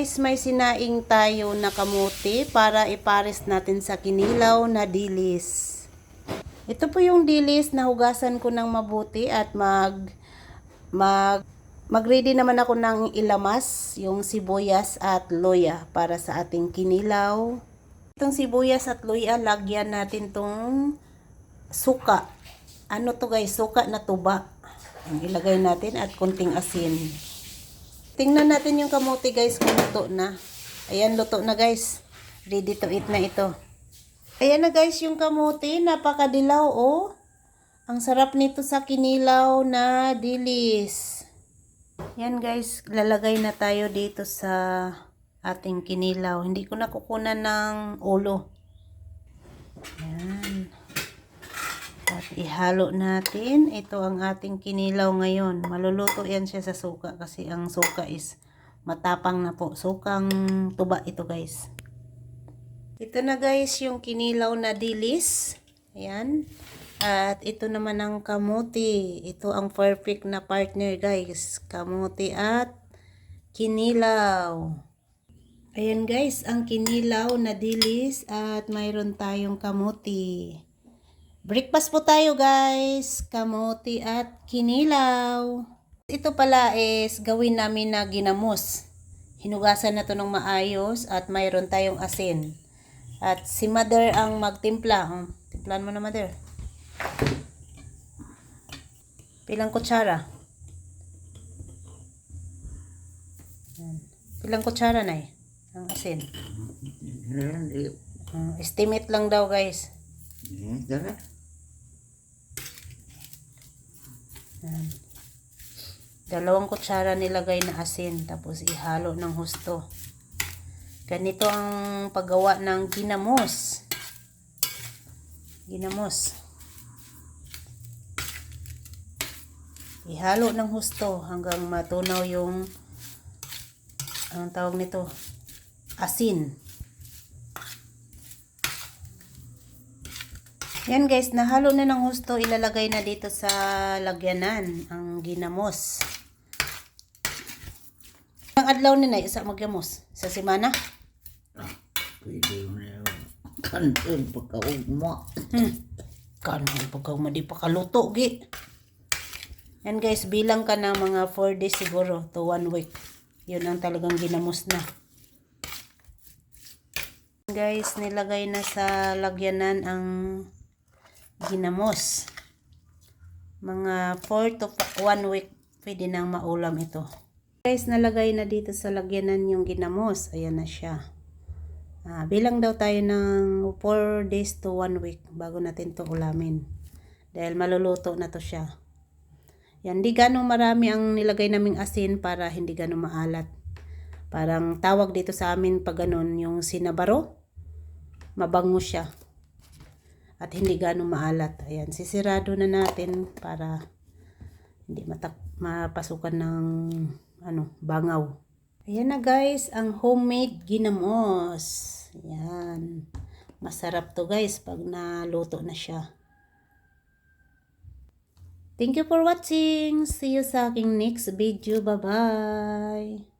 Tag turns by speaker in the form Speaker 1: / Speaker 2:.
Speaker 1: guys, may sinaing tayo na kamote para ipares natin sa kinilaw na dilis. Ito po yung dilis na hugasan ko ng mabuti at mag-ready naman ako ng ilamas, yung sibuyas at luya para sa ating kinilaw. Itong sibuyas at luya, lagyan natin tong suka. Ano to guys? Suka na tuba. Ang ilagay natin at konting asin. Tingnan natin yung kamote guys kung luto na. Ayan, luto na guys. Ready to eat na ito. Ayan na guys yung kamote. Napakadilaw oh. Ang sarap nito sa kinilaw na dilis. Yan guys, lalagay na tayo dito sa ating kinilaw. Hindi ko na kukunan ng ulo. Ayan. At ihalo natin. Ito ang ating kinilaw ngayon. Maluluto yan siya sa suka kasi ang suka is matapang na po. Sukang tuba ito guys. Ito na guys yung kinilaw na dilis. Ayan. At ito naman ang kamote. Ito ang perfect na partner guys. Kamote at kinilaw. Ayan guys, ang kinilaw na dilis at mayroon tayong kamote. Breakfast po tayo guys, kamote at kinilaw. Ito pala is gawin namin na ginamos. Hinugasan na to ng maayos at mayroon tayong asin. At si mother ang magtimpla. Timplan mo na mother. Pilang kutsara? Pilang kutsara na ang asin? Estimate lang daw guys. Dalawang kutsara nilagay na asin tapos ihalo ng husto. Ganito ang paggawa ng ginamos. Ihalo ng husto hanggang matunaw yung anong tawag nito? Asin. Yan guys, nahalo na ng husto, ilalagay na dito sa lagyanan ang ginamos. Ang adlaw ni na isa magyamos sa semana?
Speaker 2: Pwede mo na yun. Kanon pagkaugma.
Speaker 1: Kanon pagkaugma, di pa kaluto, gi. Yan guys, bilang ka ng mga 4 days siguro to 1 week. Yun ang talagang ginamos na. Guys, nilagay na sa lagyanan ang ginamos. Mga 4 to 1 week pwede nang maulam ito. Guys, nalagay na dito sa lagyanan yung ginamos. Ayan na siya. Bilang daw tayo ng 4 days to 1 week bago natin to ulamin. Dahil maluluto na to siya. Yan, di ganong marami ang nilagay naming asin para hindi ganong maalat. Parang tawag dito sa amin pag ganon yung sinabaro. Mabango siya. At hindi ganong maalat. Ayan, sisirado na natin para hindi mapasukan ng bangaw. Ayan na guys, ang homemade ginamos. Ayan. Masarap to guys pag naluto na siya. Thank you for watching. See you sa aking next video. Bye-bye.